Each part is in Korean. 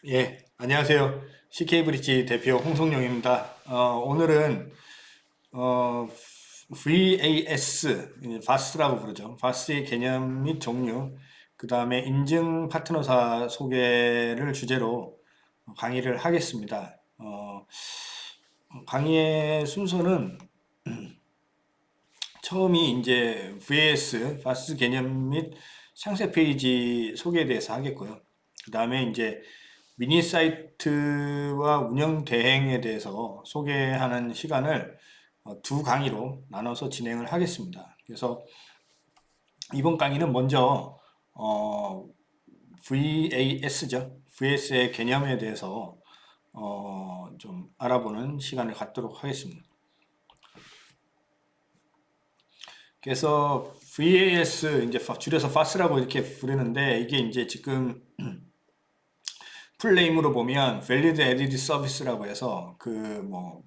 예, 안녕하세요. CK브릿지 대표 홍성용입니다. 오늘은 어, VAS, VAS라고 부르죠. VAS의 개념 및 종류, 그 다음에 인증 파트너사 소개를 주제로 강의를 하겠습니다. 강의의 순서는 처음이 이제 VAS, VAS 개념 및 상세 페이지 소개에 대해서 하겠고요. 그 다음에 이제 미니 사이트와 운영 대행에 대해서 소개하는 시간을 두 강의로 나눠서 진행을 하겠습니다. 그래서 이번 강의는 먼저 VAS죠. VAS의 개념에 대해서 좀 알아보는 시간을 갖도록 하겠습니다. 그래서 VAS 이제 줄여서 FAS라고 이렇게 부르는데 이게 이제 지금 풀네임으로 보면 Valid Added Service라고 해서 그 뭐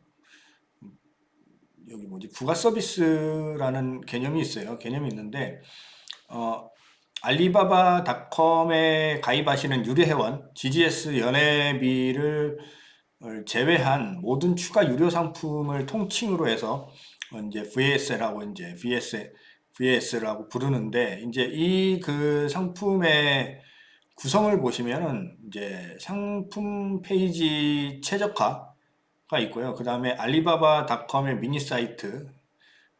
여기 뭐지 부가 서비스라는 개념이 있어요. 개념이 있는데 어 알리바바닷컴에 가입하시는 유료 회원 GGS 연회비를 제외한 모든 추가 유료 상품을 통칭으로 해서 이제 VS라고 이제 VS라고 부르는데 이제 이 그 상품의 구성을 보시면은 이제 상품 페이지 최적화가 있고요. 그 다음에 알리바바닷컴의 미니 사이트,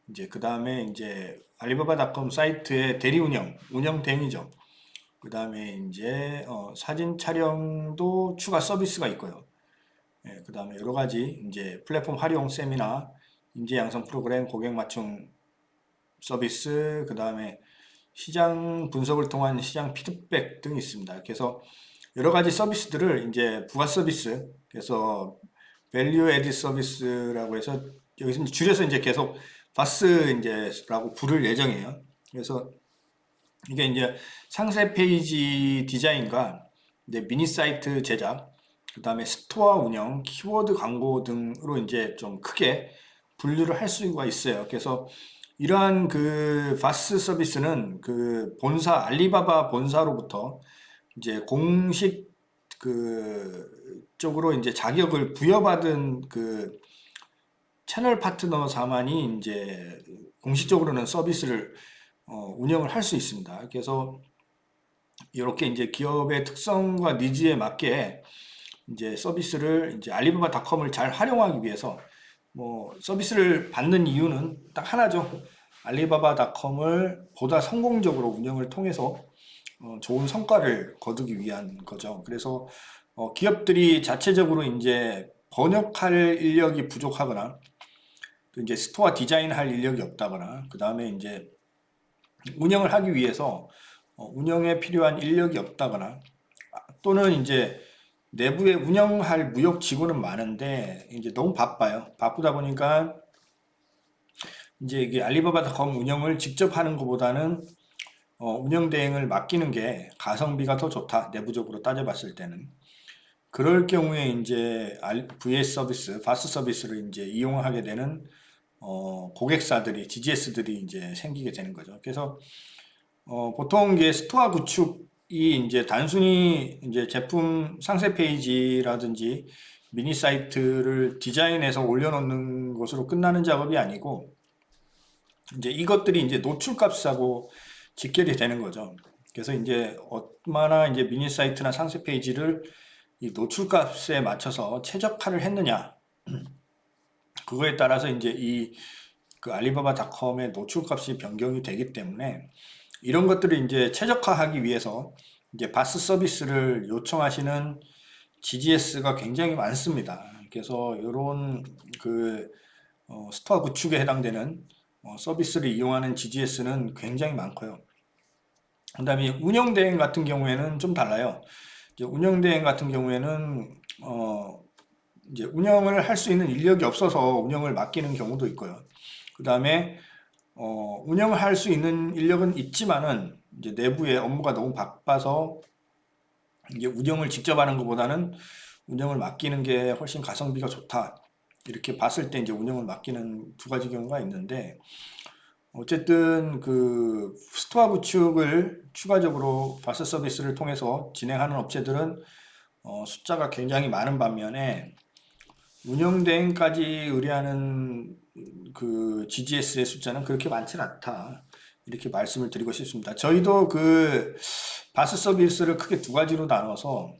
이제 그 다음에 이제 알리바바닷컴 사이트의 대리 운영 대행이죠. 그 다음에 이제 사진 촬영도 추가 서비스가 있고요. 예, 그 다음에 여러 가지 이제 플랫폼 활용 세미나, 인재 양성 프로그램, 고객 맞춤 서비스, 그 다음에 시장 분석을 통한 시장 피드백 등이 있습니다. 그래서 여러 가지 서비스들을 이제 부가 서비스, 그래서 밸류 애드 서비스라고 해서 여기서 줄여서 이제 계속 바스 이제라고 부를 예정이에요. 그래서 이게 이제 상세 페이지 디자인과 이제 미니 사이트 제작, 그다음에 스토어 운영, 키워드 광고 등으로 이제 좀 크게 분류를 할 수가 있어요. 그래서 이러한 그 바스 서비스는 그 본사 알리바바 본사로부터 이제 공식 그 쪽으로 이제 자격을 부여받은 그 채널 파트너사만이 이제 공식적으로는 서비스를 운영을 할 수 있습니다. 그래서 이렇게 이제 기업의 특성과 니즈에 맞게 이제 서비스를 이제 알리바바닷컴을 잘 활용하기 위해서 뭐 서비스를 받는 이유는 딱 하나죠. 알리바바닷컴을 보다 성공적으로 운영을 통해서 좋은 성과를 거두기 위한 거죠. 그래서 기업들이 자체적으로 이제 번역할 인력이 부족하거나 또 이제 스토어 디자인할 인력이 없다거나 그 다음에 이제 운영을 하기 위해서 운영에 필요한 인력이 없다거나 또는 이제 내부에 운영할 무역 직원은 많은데 이제 너무 바빠요. 바쁘다 보니까 이제 이게 알리바바닷컴 운영을 직접 하는 것보다는 운영 대행을 맡기는 게 가성비가 더 좋다. 내부적으로 따져봤을 때는. 그럴 경우에 이제 VS 서비스, 바스 서비스를 이제 이용하게 되는 고객사들이, GGS들이 이제 생기게 되는 거죠. 그래서 보통 이게 스토어 구축이 이제 단순히 이제 제품 상세 페이지라든지 미니 사이트를 디자인해서 올려놓는 것으로 끝나는 작업이 아니고 이제 이것들이 이제 노출값하고 직결이 되는 거죠. 그래서 이제 얼마나 이제 미니 사이트나 상세 페이지를 이 노출값에 맞춰서 최적화를 했느냐 그거에 따라서 이제 이 그 알리바바닷컴의 노출값이 변경이 되기 때문에 이런 것들을 이제 최적화하기 위해서 이제 바스 서비스를 요청하시는 GGS가 굉장히 많습니다. 그래서 이런 그 스토어 구축에 해당되는 서비스를 이용하는 GGS는 굉장히 많고요. 그다음에 운영 대행 같은 경우에는 좀 달라요. 이제 운영 대행 같은 경우에는 이제 운영을 할 수 있는 인력이 없어서 운영을 맡기는 경우도 있고요. 그다음에 운영을 할 수 있는 인력은 있지만은 이제 내부의 업무가 너무 바빠서 이게 운영을 직접 하는 것보다는 운영을 맡기는 게 훨씬 가성비가 좋다. 이렇게 봤을 때 이제 운영을 맡기는 두 가지 경우가 있는데 어쨌든 그 스토어 구축을 추가적으로 바스 서비스를 통해서 진행하는 업체들은 숫자가 굉장히 많은 반면에 운영대행까지 의뢰하는 그 GGS의 숫자는 그렇게 많지는 않다. 이렇게 말씀을 드리고 싶습니다. 저희도 그 바스 서비스를 크게 두 가지로 나눠서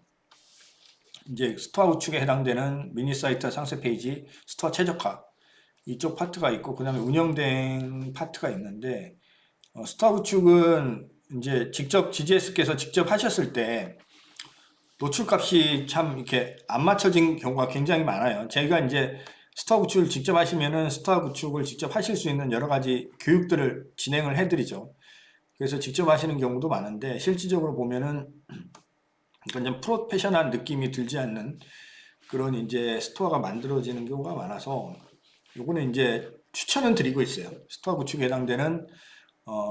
이제 스토어 구축에 해당되는 미니 사이트 상세 페이지, 스토어 최적화 이쪽 파트가 있고 그 다음에 운영대행 파트가 있는데 스토어 구축은 이제 직접 GGS께서 직접 하셨을 때 노출값이 참 이렇게 안 맞춰진 경우가 굉장히 많아요. 저희가 이제 스토어 구축을 직접 하시면은 스토어 구축을 직접 하실 수 있는 여러 가지 교육들을 진행을 해드리죠. 그래서 직접 하시는 경우도 많은데 실질적으로 보면은 좀 프로페셔널한 느낌이 들지 않는 그런 이제 스토어가 만들어지는 경우가 많아서 요거는 이제 추천은 드리고 있어요. 스토어 구축에 해당되는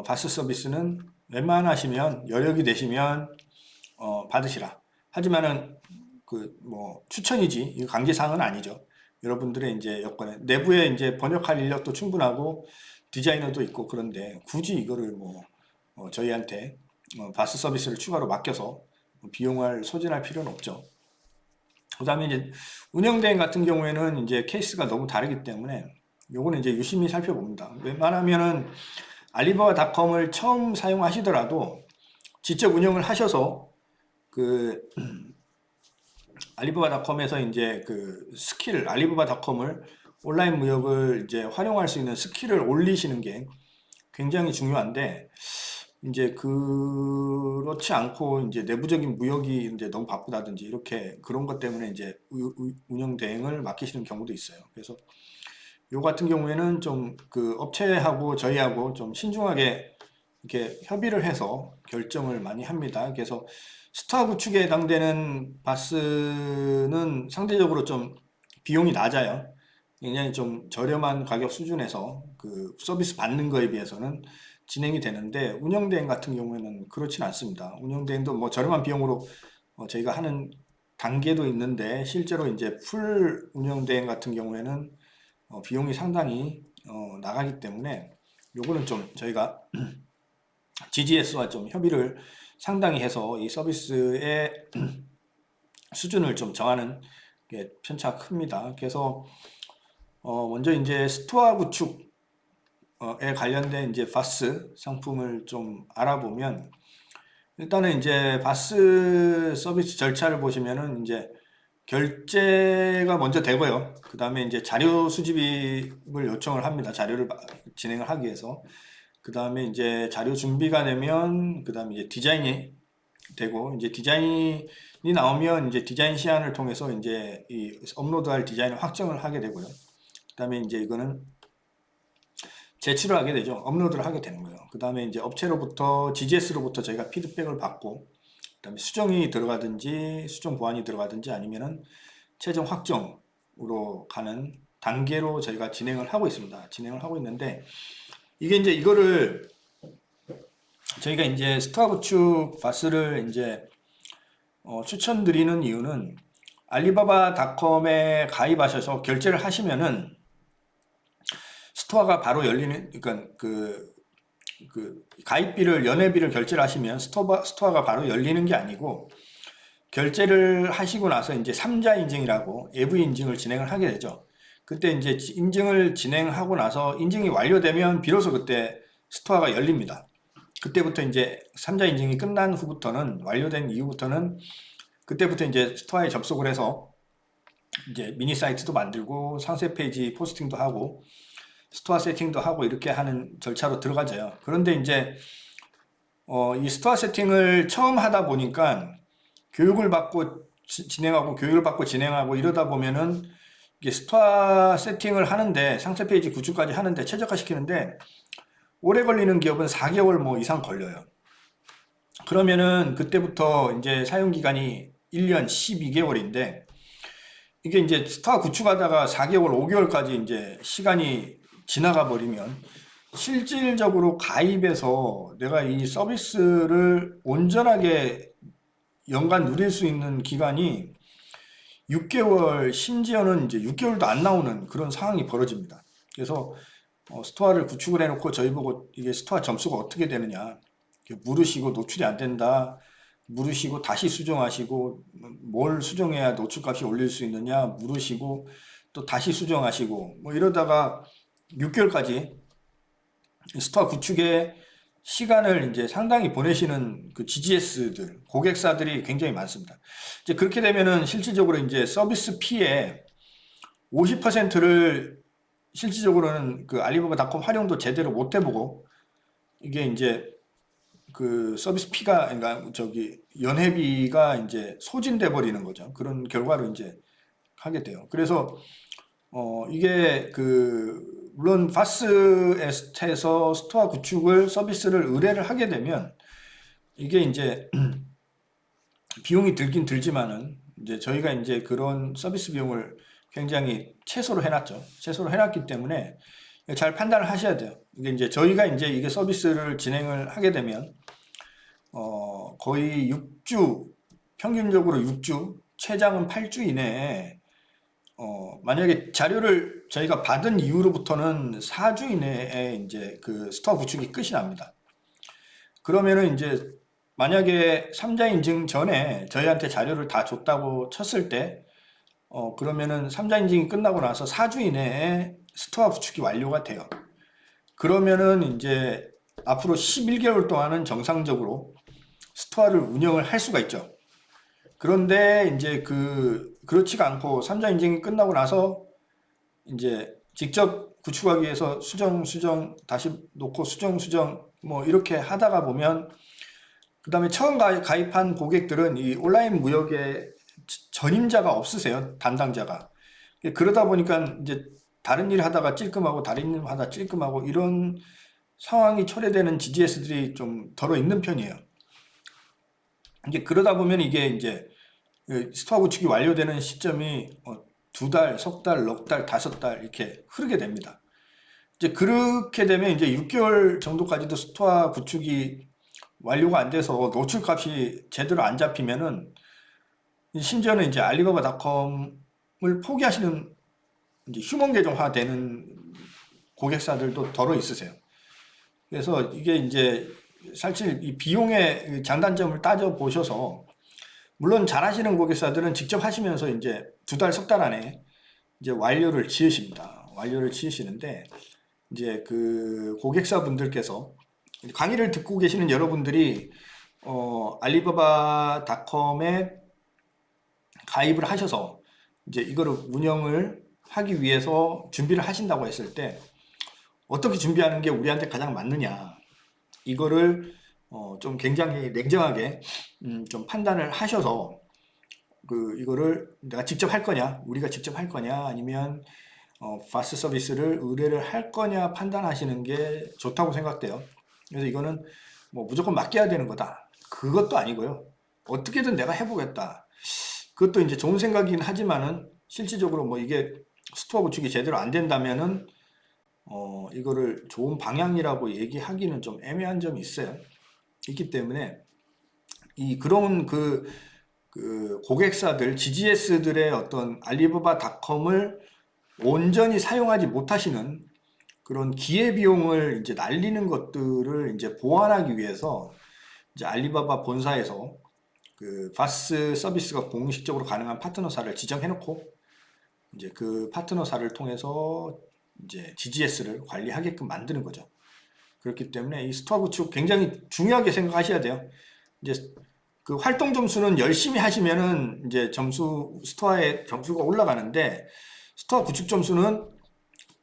바스 서비스는 웬만하시면 여력이 되시면 받으시라. 하지만은 그 뭐 추천이지 이거 강제 사항은 아니죠. 여러분들의 이제 여건에 내부에 이제 번역할 인력도 충분하고 디자이너도 있고 그런데 굳이 이거를 뭐 저희한테 바스 서비스를 추가로 맡겨서 비용을 소진할 필요는 없죠. 그다음에 이제 운영대행 같은 경우에는 이제 케이스가 너무 다르기 때문에 요거는 이제 유심히 살펴봅니다. 웬만하면은 알리바바닷컴을 처음 사용하시더라도 직접 운영을 하셔서 그 알리바바닷컴에서 이제 그 스킬 알리바바닷컴을 온라인 무역을 이제 활용할 수 있는 스킬을 올리시는 게 굉장히 중요한데 이제 그렇지 않고 이제 내부적인 무역이 이제 너무 바쁘다든지 이렇게 그런 것 때문에 이제 운영 대행을 맡기시는 경우도 있어요. 그래서 요 같은 경우에는 좀 그 업체하고 저희하고 좀 신중하게 이렇게 협의를 해서 결정을 많이 합니다. 그래서 스타 구축에 해당되는 바스는 상대적으로 좀 비용이 낮아요. 굉장히 좀 저렴한 가격 수준에서 그 서비스 받는 거에 비해서는 진행이 되는데 운영대행 같은 경우에는 그렇진 않습니다. 운영대행도 뭐 저렴한 비용으로 저희가 하는 단계도 있는데 실제로 이제 풀 운영대행 같은 경우에는 비용이 상당히 나가기 때문에 요거는 좀 저희가 GGS와 좀 협의를 상당히 해서 이 서비스의 수준을 좀 정하는 게 편차가 큽니다. 그래서 먼저 이제 스토어 구축에 관련된 이제 바스 상품을 좀 알아보면 일단은 이제 바스 서비스 절차를 보시면은 이제 결제가 먼저 되고요. 그 다음에 이제 자료 수집을 요청을 합니다. 자료를 진행을 하기 위해서. 그 다음에 이제 자료 준비가 되면, 그 다음에 이제 디자인이 되고, 이제 디자인이 나오면 이제 디자인 시안을 통해서 이제 이 업로드할 디자인을 확정을 하게 되고요. 그 다음에 이제 이거는 제출을 하게 되죠. 업로드를 하게 되는 거예요. 그 다음에 이제 업체로부터, GGS로부터 저희가 피드백을 받고, 그 다음에 수정이 들어가든지, 수정 보완이 들어가든지 아니면은 최종 확정으로 가는 단계로 저희가 진행을 하고 있습니다. 진행을 하고 있는데, 이게 이제 이거를 저희가 이제 스토어 구축 바스를 이제 추천드리는 이유는 알리바바닷컴에 가입하셔서 결제를 하시면은 스토어가 바로 열리는, 그러니까 그 가입비를 연회비를 결제를 하시면 스토어가 바로 열리는 게 아니고 결제를 하시고 나서 이제 3자 인증이라고 AV 인증을 진행을 하게 되죠. 그때 이제 인증을 진행하고 나서 인증이 완료되면 비로소 그때 스토어가 열립니다. 그때부터 이제 3자 인증이 끝난 후부터는 완료된 이후부터는 그때부터 이제 스토어에 접속을 해서 이제 미니 사이트도 만들고 상세 페이지 포스팅도 하고 스토어 세팅도 하고 이렇게 하는 절차로 들어가져요. 그런데 이제 이 스토어 세팅을 처음 하다 보니까 교육을 받고 진행하고 교육을 받고 진행하고 이러다 보면은 이게 스토어 세팅을 하는데 상세 페이지 구축까지 하는데 최적화 시키는데 오래 걸리는 기업은 4개월 뭐 이상 걸려요. 그러면은 그때부터 이제 사용 기간이 1년 12개월인데 이게 이제 스토어 구축하다가 4개월, 5개월까지 이제 시간이 지나가 버리면 실질적으로 가입해서 내가 이 서비스를 온전하게 연간 누릴 수 있는 기간이 6개월, 심지어는 이제 6개월도 안 나오는 그런 상황이 벌어집니다. 그래서 스토어를 구축을 해놓고 저희 보고 이게 스토어 점수가 어떻게 되느냐, 물으시고 노출이 안 된다, 물으시고 다시 수정하시고 뭘 수정해야 노출값이 올릴 수 있느냐 물으시고 또 다시 수정하시고 뭐 이러다가 6개월까지 스토어 구축에 시간을 이제 상당히 보내시는 그 GGS들, 고객사들이 굉장히 많습니다. 이제 그렇게 되면은 실질적으로 이제 서비스 피의 50%를 실질적으로는 그 알리바바닷컴 활용도 제대로 못 해보고 이게 이제 그 서비스 피가 그러니까 저기 연회비가 이제 소진돼 버리는 거죠. 그런 결과로 이제 하게 돼요. 그래서 이게 그 물론 파스 에스테에서 스토어 구축을 서비스를 의뢰를 하게 되면 이게 이제 비용이 들긴 들지만은 이제 저희가 이제 그런 서비스 비용을 굉장히 최소로 해놨죠. 최소로 해놨기 때문에 잘 판단을 하셔야 돼요. 이게 이제 저희가 이제 이게 서비스를 진행을 하게 되면 거의 6주 평균적으로 6주 최장은 8주 이내에 만약에 자료를 저희가 받은 이후로부터는 4주 이내에 이제 그 스토어 구축이 끝이 납니다. 그러면은 이제 만약에 3자 인증 전에 저희한테 자료를 다 줬다고 쳤을 때, 그러면은 3자 인증이 끝나고 나서 4주 이내에 스토어 구축이 완료가 돼요. 그러면은 이제 앞으로 11개월 동안은 정상적으로 스토어를 운영을 할 수가 있죠. 그런데 이제 그렇지가 않고 3자 인증이 끝나고 나서 이제 직접 구축하기 위해서 수정 다시 놓고 수정 뭐 이렇게 하다가 보면 그 다음에 처음 가입한 고객들은 이 온라인 무역에 전임자가 없으세요. 담당자가. 그러다 보니까 이제 다른 일 하다가 찔끔하고 다른 일 하다 찔끔하고 이런 상황이 초래되는 GGS들이 좀 덜어 있는 편이에요. 이게 그러다 보면 이게 이제 스토어 구축이 완료되는 시점이 2달, 석 달, 넉 달, 5달 이렇게 흐르게 됩니다. 이제 그렇게 되면 이제 6개월 정도까지도 스토어 구축이 완료가 안 돼서 노출값이 제대로 안 잡히면은 심지어는 이제 알리바바닷컴을 포기하시는 이제 휴먼 계정화 되는 고객사들도 덜어 있으세요. 그래서 이게 이제 사실 이 비용의 장단점을 따져 보셔서 물론 잘하시는 고객사들은 직접 하시면서 이제 2달, 석 달 안에 이제 완료를 지으십니다. 완료를 지으시는데 이제 그 고객사분들께서 강의를 듣고 계시는 여러분들이 알리바바닷컴에 가입을 하셔서 이제 이거를 운영을 하기 위해서 준비를 하신다고 했을 때 어떻게 준비하는 게 우리한테 가장 맞느냐 이거를 좀 굉장히 냉정하게 좀 판단을 하셔서 이거를 내가 직접 할 거냐 우리가 직접 할 거냐 아니면 파스 서비스를 의뢰를 할 거냐 판단하시는 게 좋다고 생각돼요. 그래서 이거는 뭐 무조건 맡겨야 되는 거다. 그것도 아니고요. 어떻게든 내가 해보겠다. 그것도 이제 좋은 생각이긴 하지만은 실질적으로 뭐 이게 스토어 구축이 제대로 안 된다면은 이거를 좋은 방향이라고 얘기하기는 좀 애매한 점이 있어요. 있기 때문에 그런 고객사들, GGS들의 어떤 알리바바닷컴을 온전히 사용하지 못하시는 그런 기회비용을 이제 날리는 것들을 이제 보완하기 위해서 이제 알리바바 본사에서 그 파스 서비스가 공식적으로 가능한 파트너사를 지정해놓고 이제 그 파트너사를 통해서 이제 GGS를 관리하게끔 만드는 거죠. 그렇기 때문에 이 스토어 구축 굉장히 중요하게 생각하셔야 돼요. 이제 그 활동 점수는 열심히 하시면은 이제 스토어의 점수가 올라가는데 스토어 구축 점수는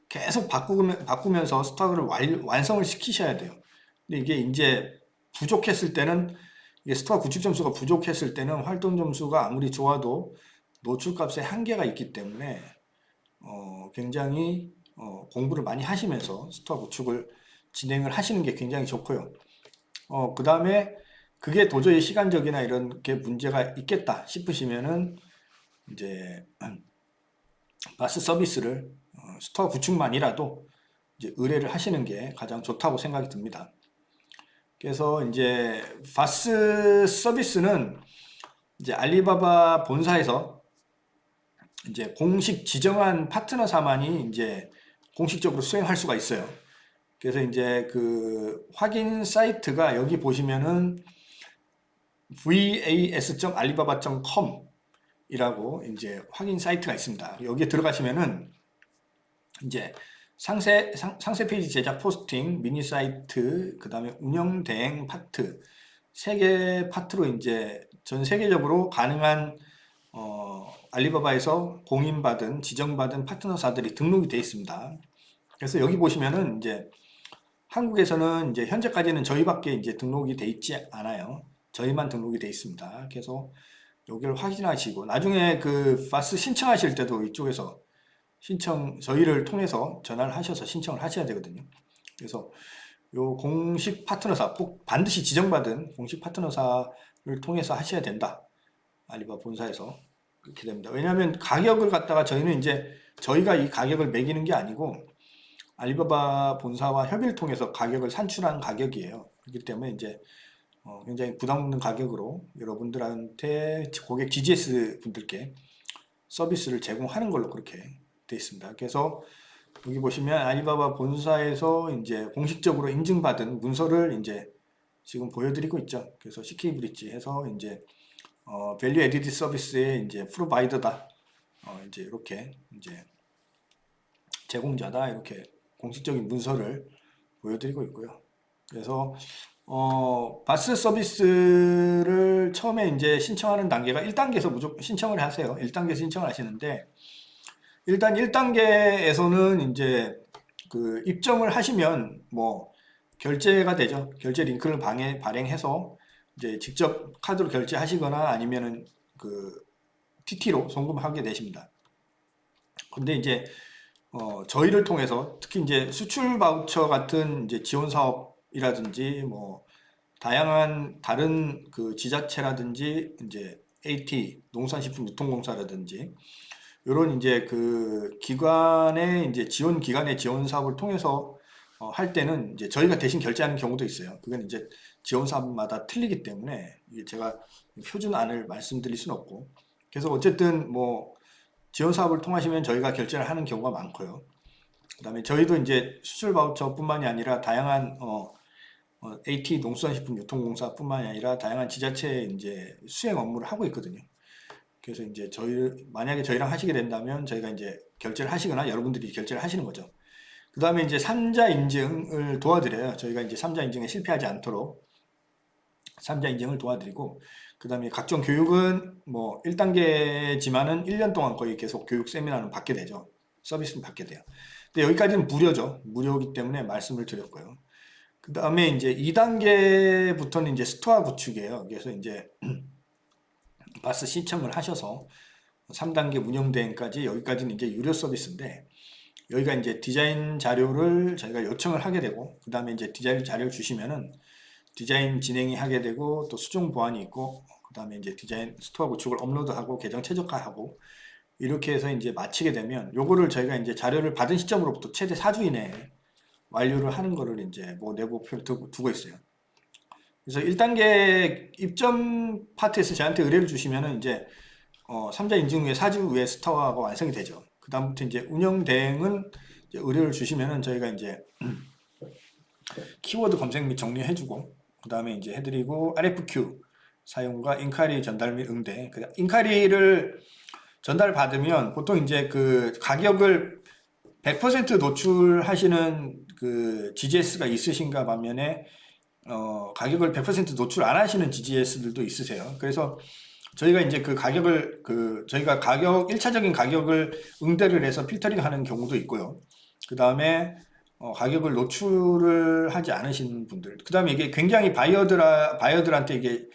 계속 바꾸면서 스토어를 완성을 시키셔야 돼요. 근데 이게 이제 부족했을 때는 이게 스토어 구축 점수가 부족했을 때는 활동 점수가 아무리 좋아도 노출값에 한계가 있기 때문에 굉장히 공부를 많이 하시면서 스토어 구축을 진행을 하시는 게 굉장히 좋고요. 그 다음에 그게 도저히 시간적이나 이런 게 문제가 있겠다 싶으시면은 이제 파스 서비스를 스토어 구축만이라도 이제 의뢰를 하시는 게 가장 좋다고 생각이 듭니다. 그래서 이제 파스 서비스는 이제 알리바바 본사에서 이제 공식 지정한 파트너사만이 이제 공식적으로 수행할 수가 있어요. 그래서 이제 그 확인 사이트가 여기 보시면은 vas.alibaba.com 이라고 이제 확인 사이트가 있습니다. 여기에 들어가시면은 이제 상세 페이지 제작 포스팅, 미니 사이트, 그 다음에 운영 대행 파트, 세 개 파트로 이제 전 세계적으로 가능한 알리바바에서 공인받은, 지정받은 파트너사들이 등록이 되어 있습니다. 그래서 여기 보시면은 이제 한국에서는 이제 현재까지는 저희밖에 이제 등록이 돼 있지 않아요. 저희만 등록이 돼 있습니다. 그래서 여기를 확인하시고 나중에 그 파스 신청하실 때도 이쪽에서 저희를 통해서 전화를 하셔서 신청을 하셔야 되거든요. 그래서 요 공식 파트너사, 꼭 반드시 지정받은 공식 파트너사를 통해서 하셔야 된다. 알리바바 본사에서 그렇게 됩니다. 왜냐하면 가격을 갖다가 저희는 이제 저희가 이 가격을 매기는 게 아니고 알리바바 본사와 협의를 통해서 가격을 산출한 가격이에요. 그렇기 때문에 이제 굉장히 부담 없는 가격으로 여러분들한테 고객 GGS 분들께 서비스를 제공하는 걸로 그렇게 되어 있습니다. 그래서 여기 보시면 알리바바 본사에서 이제 공식적으로 인증받은 문서를 이제 지금 보여드리고 있죠. 그래서 CK 브릿지 해서 이제 밸류 에디드 서비스의 이제 프로바이더다. 이제 이렇게 이제 제공자다 이렇게 공식적인 문서를 보여드리고 있고요. 그래서 바스 서비스를 처음에 이제 신청하는 단계가 1단계에서 무조건 신청을 하세요. 1단계 신청을 하시는데 일단 1단계에서는 이제 그 입점을 하시면 뭐 결제가 되죠. 결제 링크를 발행해서 이제 직접 카드로 결제하시거나 아니면은 그 TT로 송금하게 되십니다. 근데 이제 저희를 통해서 특히 이제 수출 바우처 같은 이제 지원 사업이라든지 뭐 다양한 다른 그 지자체라든지 이제 AT 농산식품유통공사라든지 이런 이제 그 기관의 이제 지원 기관의 지원 사업을 통해서 할 때는 이제 저희가 대신 결제하는 경우도 있어요. 그건 이제 지원 사업마다 틀리기 때문에 이게 제가 표준안을 말씀드릴 수는 없고 그래서 어쨌든 뭐 지원 사업을 통하시면 저희가 결제를 하는 경우가 많고요. 그다음에 저희도 이제 수출 바우처뿐만이 아니라 다양한 AT 농수산식품유통공사뿐만이 아니라 다양한 지자체 이제 수행 업무를 하고 있거든요. 그래서 이제 만약에 저희랑 하시게 된다면 저희가 이제 결제를 하시거나 여러분들이 결제를 하시는 거죠. 그 다음에 이제 3자 인증을 도와드려요. 저희가 이제 3자 인증에 실패하지 않도록 3자 인증을 도와드리고 그 다음에 각종 교육은 뭐 1단계지만은 1년 동안 거의 계속 교육 세미나는 받게 되죠. 서비스는 받게 돼요. 근데 여기까지는 무료죠. 무료이기 때문에 말씀을 드렸고요. 그 다음에 이제 2단계부터는 이제 스토어 구축이에요. 그래서 이제 바스 신청을 하셔서 3단계 운영 대행까지 여기까지는 이제 유료 서비스인데 여기가 이제 디자인 자료를 저희가 요청을 하게 되고 그 다음에 이제 디자인 자료를 주시면은 디자인 진행이 하게 되고 또 수정 보완이 있고 그 다음에 이제 디자인 스토어 구축을 업로드하고 계정 최적화하고 이렇게 해서 이제 마치게 되면 요거를 저희가 이제 자료를 받은 시점으로부터 최대 4주 이내에 완료를 하는 거를 이제 뭐 내부표를 두고 있어요. 그래서 1단계 입점 파트에서 저한테 의뢰를 주시면은 이제 3자 인증 후에 4주 후에 스토어가 완성이 되죠. 그 다음부터 이제 운영 대행은 이제 의뢰를 주시면은 저희가 이제 키워드 검색 및 정리해주고 그 다음에 이제 해드리고 RFQ 사용과 인카리 전달 및 응대. 인카리를 전달받으면 보통 이제 그 가격을 100% 노출하시는 그 GGS가 있으신가 반면에 가격을 100% 노출 안 하시는 GGS들도 있으세요. 그래서 저희가 이제 그 가격을 저희가 1차적인 가격을 응대를 해서 필터링 하는 경우도 있고요. 그 다음에 가격을 노출을 하지 않으신 분들. 그 다음에 이게 굉장히 바이어들한테 이게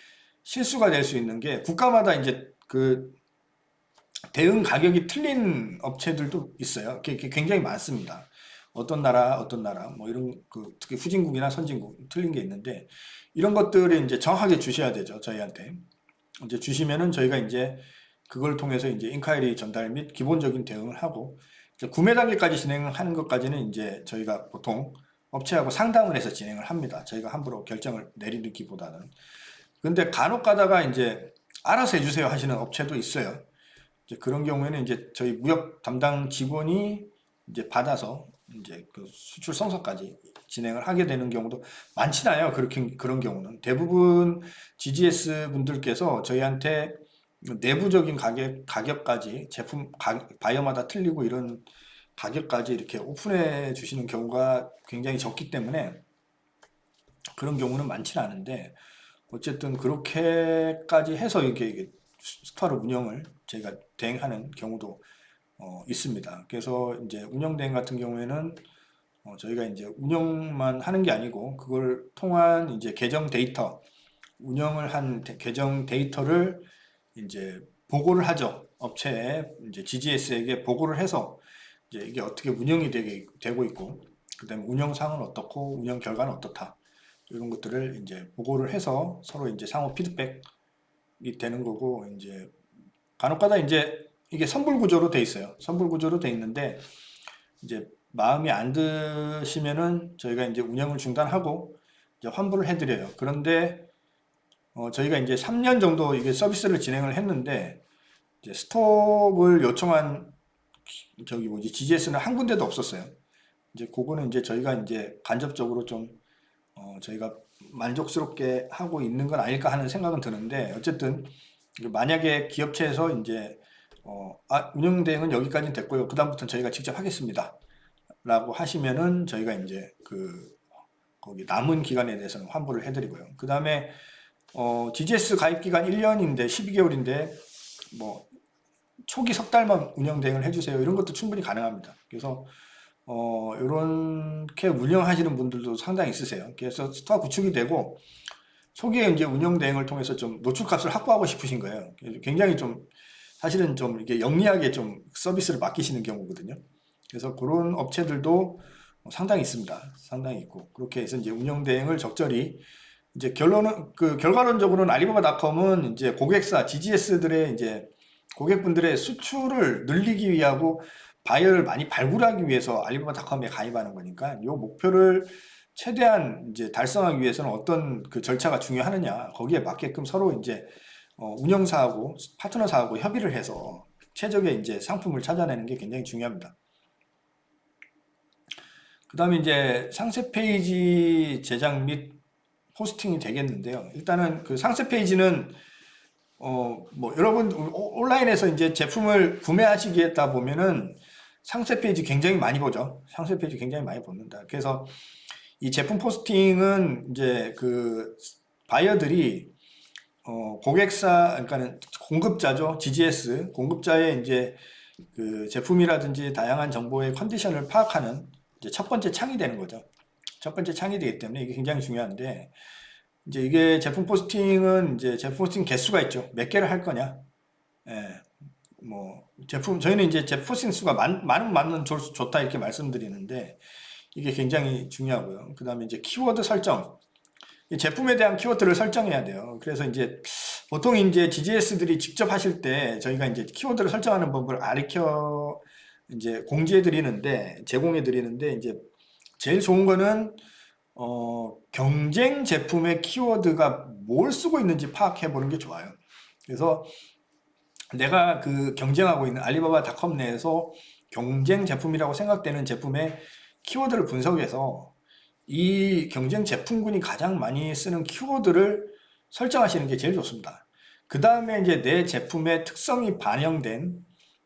실수가 될 수 있는 게 국가마다 이제 그 대응 가격이 틀린 업체들도 있어요. 그게 굉장히 많습니다. 어떤 나라 뭐 이런 그 특히 후진국이나 선진국 틀린 게 있는데 이런 것들을 이제 정확하게 주셔야 되죠. 저희한테. 이제 주시면은 저희가 이제 그걸 통해서 이제 인콰이리 전달 및 기본적인 대응을 하고 이제 구매 단계까지 진행하는 것까지는 이제 저희가 보통 업체하고 상담을 해서 진행을 합니다. 저희가 함부로 결정을 내리기보다는. 근데 간혹 가다가 이제 알아서 해주세요 하시는 업체도 있어요. 이제 그런 경우에는 이제 저희 무역 담당 직원이 이제 받아서 이제 그 수출 성사까지 진행을 하게 되는 경우도 많지는 않아요. 그런 경우는 대부분 GGS 분들께서 저희한테 내부적인 가격까지 제품 바이어마다 틀리고 이런 가격까지 이렇게 오픈해 주시는 경우가 굉장히 적기 때문에 그런 경우는 많지는 않은데 어쨌든 그렇게까지 해서 이게 스토어를 운영을 저희가 대행하는 경우도 있습니다. 그래서 이제 운영 대행 같은 경우에는 저희가 이제 운영만 하는 게 아니고 그걸 통한 이제 계정 데이터 운영을 한 계정 데이터를 이제 보고를 하죠. 업체에 이제 GGS에게 보고를 해서 이제 이게 어떻게 운영이 되고 있고 그다음에 운영상은 어떻고 운영 결과는 어떻다 이런 것들을 이제 보고를 해서 서로 이제 상호 피드백이 되는 거고 이제 간혹가다 이제 이게 선불 구조로 돼 있어요. 선불 구조로 돼 있는데 이제 마음이 안 드시면은 저희가 이제 운영을 중단하고 이제 환불을 해드려요. 그런데 저희가 이제 3년 정도 이게 서비스를 진행을 했는데 이제 스톱을 요청한 저기 뭐지 GGS는 한 군데도 없었어요. 이제 그거는 이제 저희가 이제 간접적으로 좀 저희가 만족스럽게 하고 있는 건 아닐까 하는 생각은 드는데 어쨌든 만약에 기업체에서 이제 운영 대행은 여기까지 됐고요. 그다음부터는 저희가 직접 하겠습니다. 라고 하시면은 저희가 이제 거기 남은 기간에 대해서는 환불을 해드리고요. 그 다음에 GGS 가입 기간 1년인데 12개월인데 뭐 초기 석 달만 운영 대행을 해주세요. 이런 것도 충분히 가능합니다. 그래서 이렇게 운영하시는 분들도 상당히 있으세요. 그래서 스토어 구축이 되고 초기에 이제 운영 대행을 통해서 좀 노출값을 확보하고 싶으신 거예요. 굉장히 좀 사실은 좀 이렇게 영리하게 좀 서비스를 맡기시는 경우거든요. 그래서 그런 업체들도 상당히 있습니다. 상당히 있고 그렇게 해서 이제 운영 대행을 적절히 이제 결과론적으로는 알리바바닷컴은 이제 고객사 GGS들의 이제 고객분들의 수출을 늘리기 위하고 바이어를 많이 발굴하기 위해서 알리바바닷컴에 가입하는 거니까 이 목표를 최대한 이제 달성하기 위해서는 어떤 그 절차가 중요하느냐 거기에 맞게끔 서로 이제 운영사하고 파트너사하고 협의를 해서 최적의 이제 상품을 찾아내는 게 굉장히 중요합니다. 그 다음에 이제 상세 페이지 제작 및 포스팅이 되겠는데요. 일단은 그 상세 페이지는 뭐 여러분 온라인에서 이제 제품을 구매하시겠다 보면은 상세 페이지 굉장히 많이 보죠. 상세 페이지 굉장히 많이 봅니다. 그래서 이 제품 포스팅은 이제 그 바이어들이 고객사 그러니까는 공급자죠. GGS 공급자의 이제 그 제품이라든지 다양한 정보의 컨디션을 파악하는 이제 첫 번째 창이 되는 거죠. 첫 번째 창이 되기 때문에 이게 굉장히 중요한데 이제 이게 제품 포스팅은 이제 제품 포스팅 개수가 있죠. 몇 개를 할 거냐. 예, 뭐 저희는 이제 제품 포스팅 수가 많으면 좋다 이렇게 말씀드리는데 이게 굉장히 중요하고요. 그 다음에 이제 키워드 설정. 이 제품에 대한 키워드를 설정해야 돼요. 그래서 이제 보통 이제 GGS들이 직접 하실 때 저희가 이제 키워드를 설정하는 법을 이제 공지해 드리는데 제공해 드리는데 이제 제일 좋은 거는 경쟁 제품의 키워드가 뭘 쓰고 있는지 파악해 보는 게 좋아요. 그래서 내가 그 경쟁하고 있는 알리바바닷컴 내에서 경쟁 제품이라고 생각되는 제품의 키워드를 분석해서 이 경쟁 제품군이 가장 많이 쓰는 키워드를 설정하시는 게 제일 좋습니다. 그 다음에 이제 내 제품의 특성이 반영된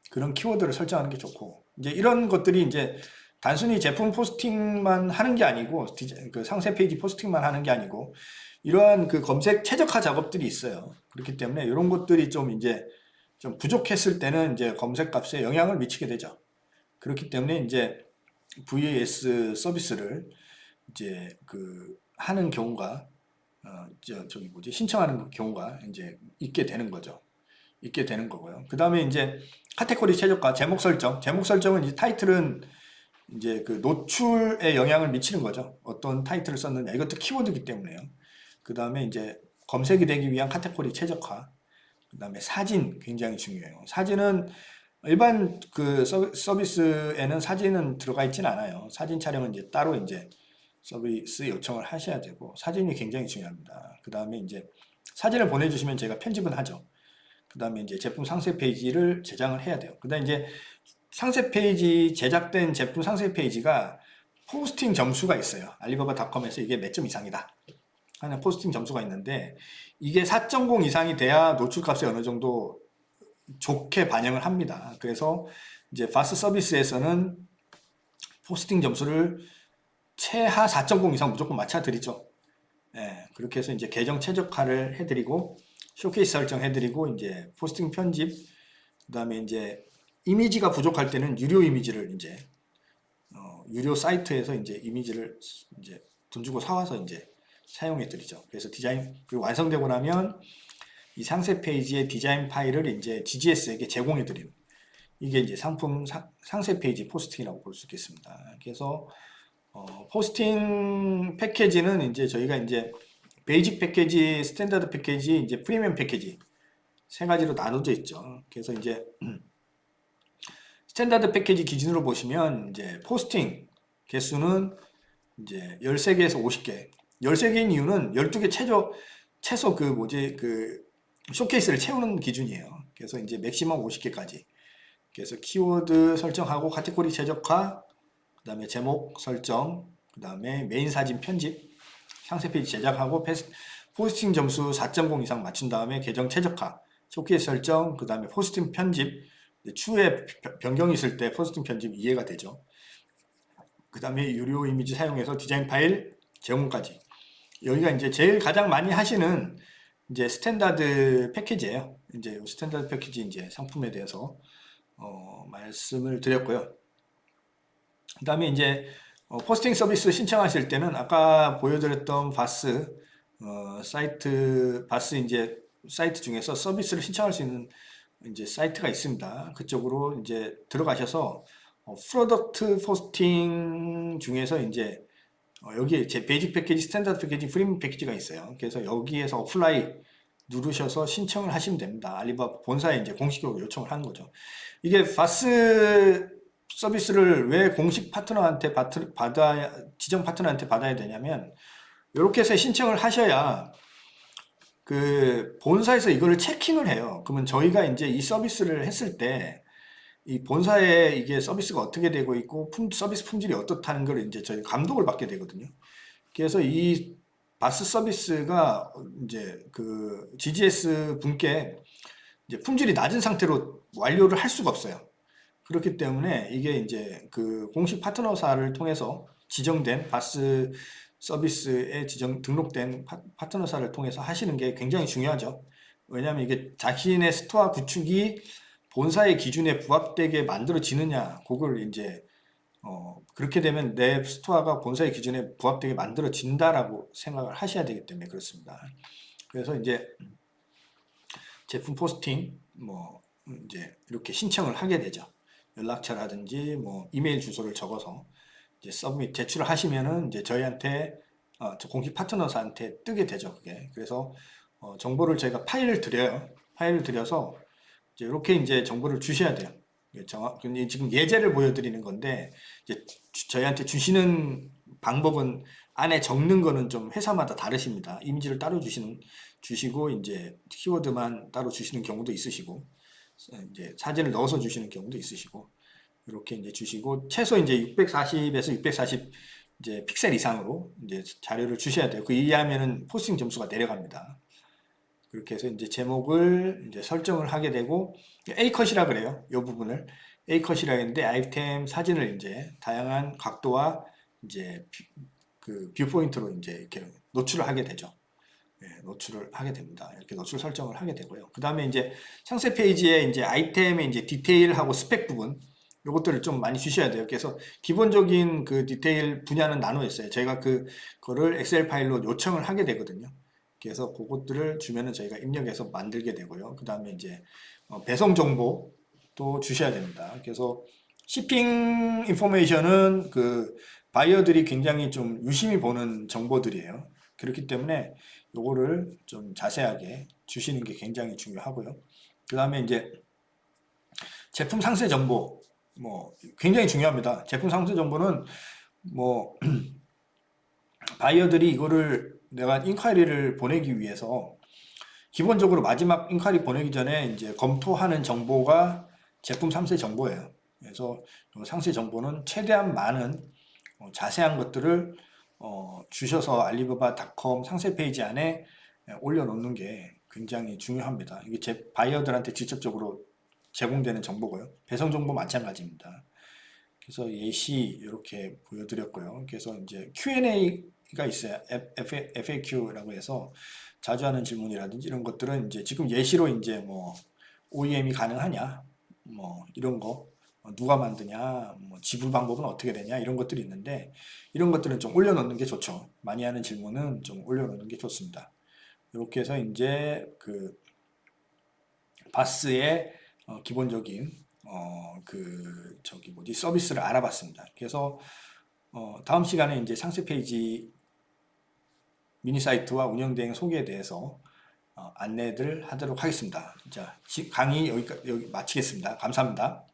그런 키워드를 설정하는 게 좋고 이제 이런 것들이 이제 단순히 제품 포스팅만 하는 게 아니고 그 상세 페이지 포스팅만 하는 게 아니고 이러한 그 검색 최적화 작업들이 있어요. 그렇기 때문에 이런 것들이 좀 이제 좀 부족했을 때는 이제 검색 값에 영향을 미치게 되죠. 그렇기 때문에 이제 VAS 서비스를 이제 그 하는 경우가 저기 뭐지 신청하는 경우가 이제 있게 되는 거죠. 있게 되는 거고요. 그 다음에 이제 카테고리 최저가 제목 설정. 제목 설정은 이제 타이틀은 이제 그 노출에 영향을 미치는 거죠. 어떤 타이틀을 썼느냐. 이것도 키워드이기 때문에요. 그 다음에 이제 검색이 되기 위한 카테고리 최적화. 그 다음에 사진 굉장히 중요해요. 사진은 일반 그 서비스에는 사진은 들어가 있지는 않아요. 사진 촬영은 이제 따로 이제 서비스 요청을 하셔야 되고 사진이 굉장히 중요합니다. 그 다음에 이제 사진을 보내주시면 제가 편집은 하죠. 그 다음에 이제 제품 상세 페이지를 제작을 해야 돼요. 그 다음에 이제 상세 페이지 제작된 제품 상세 페이지가 포스팅 점수가 있어요. 알리바바닷컴에서 이게 몇 점 이상이다 하는 포스팅 점수가 있는데 이게 4.0 이상이 돼야 노출값이 어느 정도 좋게 반영을 합니다. 그래서 이제 파스 서비스에서는 포스팅 점수를 최하 4.0 이상 무조건 맞춰드리죠. 예, 그렇게 해서 이제 계정 최적화를 해드리고 쇼케이스 설정해드리고 이제 포스팅 편집, 그다음에 이제 이미지가 부족할 때는 유료 이미지를 이제 유료 사이트에서 이제 이미지를 이제 돈 주고 사와서 이제 사용해드리죠. 그래서 디자인 그리고 완성되고 나면 이 상세 페이지의 디자인 파일을 이제 GGS에게 제공해드리는 이게 이제 상품 상세 페이지 포스팅이라고 볼 수 있겠습니다. 그래서 포스팅 패키지는 이제 저희가 이제 베이직 패키지, 스탠다드 패키지, 이제 프리미엄 패키지 세 가지로 나눠져 있죠. 그래서 이제 스탠다드 패키지 기준으로 보시면 이제 포스팅 개수는 이제 13개에서 50개. 13개인 이유는 12개 최소 그 뭐지 그 쇼케이스를 채우는 기준이에요. 그래서 이제 맥시멈 50개까지. 그래서 키워드 설정하고 카테고리 최적화, 그다음에 제목 설정, 그다음에 메인 사진 편집, 상세 페이지 제작하고 포스팅 점수 4.0 이상 맞춘 다음에 계정 최적화, 쇼케이스 설정, 그다음에 포스팅 편집, 추후에 변경이 있을 때 포스팅 편집 이해가 되죠. 그다음에 유료 이미지 사용해서 디자인 파일 제공까지. 여기가 이제 제일 가장 많이 하시는 이제 스탠다드 패키지예요. 이제 스탠다드 패키지 이제 상품에 대해서 말씀을 드렸고요. 그다음에 이제 포스팅 서비스 신청하실 때는 아까 보여드렸던 바스 바스 이제 사이트 중에서 서비스를 신청할 수 있는 이제 사이트가 있습니다. 그쪽으로 이제 들어가셔서 프로덕트 포스팅 중에서 이제 여기에 제 베이직 패키지, 스탠다드 패키지, 프리미엄 패키지가 있어요. 그래서 여기에서 어플라이 누르셔서 신청을 하시면 됩니다. 알리바바 본사에 이제 공식적으로 요청을 하는 거죠. 이게 바스 서비스를 왜 공식 파트너한테 지정 파트너한테 받아야 되냐면 이렇게 해서 신청을 하셔야 그 본사에서 이거를 체킹을 해요. 그러면 저희가 이제 이 서비스를 했을 때 이 본사에 이게 서비스가 어떻게 되고 있고 서비스 품질이 어떻다는 걸 이제 저희 감독을 받게 되거든요. 그래서 이 바스 서비스가 이제 그 GGS 분께 이제 품질이 낮은 상태로 완료를 할 수가 없어요. 그렇기 때문에 이게 이제 그 공식 파트너사를 통해서 지정된 바스 서비스에 등록된 파트너사를 통해서 하시는 게 굉장히 중요하죠. 왜냐하면 이게 자신의 스토어 구축이 본사의 기준에 부합되게 만들어지느냐, 그걸 이제 그렇게 되면 내 스토어가 본사의 기준에 부합되게 만들어진다라고 생각을 하셔야 되기 때문에 그렇습니다. 그래서 이제 제품 포스팅 뭐 이제 이렇게 신청을 하게 되죠. 연락처라든지 뭐 이메일 주소를 적어서 이제 서브밋 제출을 하시면은 이제 저희한테 저 공식 파트너사한테 뜨게 되죠. 그게 그래서 정보를 저희가 파일을 드려요. 파일을 드려서 이제 이렇게 이제 정보를 주셔야 돼요. 지금 예제를 보여드리는 건데 이제 저희한테 주시는 방법은 안에 적는 거는 좀 회사마다 다르십니다. 이미지를 따로 주시고 이제 키워드만 따로 주시는 경우도 있으시고 이제 사진을 넣어서 주시는 경우도 있으시고 이렇게 이제 주시고 최소 이제 640에서 640 이제 픽셀 이상으로 이제 자료를 주셔야 돼요. 그 이하면은 포스팅 점수가 내려갑니다. 그렇게 해서 이제 제목을 이제 설정을 하게 되고 A컷이라 그래요. 이 부분을 A컷이라 했는데 아이템 사진을 이제 다양한 각도와 이제 그 뷰포인트로 이제 이렇게 노출을 하게 되죠. 네, 노출을 하게 됩니다. 이렇게 노출 설정을 하게 되고요. 그 다음에 이제 상세 페이지에 이제 아이템의 이제 디테일하고 스펙 부분 요것들을 좀 많이 주셔야 돼요. 그래서 기본적인 그 디테일 분야는 나눠 있어요. 저희가 그거를 엑셀 파일로 요청을 하게 되거든요. 그래서 그것들을 주면은 저희가 입력해서 만들게 되고요. 그 다음에 이제 배송 정보도 주셔야 됩니다. 그래서 shipping 인포메이션은 그 바이어들이 굉장히 좀 유심히 보는 정보들이에요. 그렇기 때문에 요거를 좀 자세하게 주시는 게 굉장히 중요하고요. 그 다음에 이제 제품 상세 정보 뭐 굉장히 중요합니다. 제품 상세 정보는 뭐 바이어들이 이거를 내가 인콰이리를 보내기 위해서 기본적으로 마지막 인콰이리 보내기 전에 이제 검토하는 정보가 제품 상세 정보예요. 그래서 상세 정보는 최대한 많은 자세한 것들을 주셔서 알리바바닷컴 상세 페이지 안에 올려놓는 게 굉장히 중요합니다. 이게 제 바이어들한테 직접적으로 제공되는 정보고요. 배송 정보 마찬가지입니다. 그래서 예시 이렇게 보여드렸고요. 그래서 이제 Q&A가 있어요. FAQ라고 해서 자주 하는 질문이라든지 이런 것들은 이제 지금 예시로 이제 뭐 OEM이 가능하냐, 뭐 이런 거, 누가 만드냐, 뭐 지불 방법은 어떻게 되냐 이런 것들이 있는데 이런 것들은 좀 올려놓는 게 좋죠. 많이 하는 질문은 좀 올려놓는 게 좋습니다. 이렇게 해서 이제 그 바스의 기본적인 그 저기 뭐지 서비스를 알아봤습니다. 그래서 다음 시간에 이제 상세 페이지 미니 사이트와 운영 대행 소개에 대해서 안내를 하도록 하겠습니다. 자, 강의 여기 마치겠습니다. 감사합니다.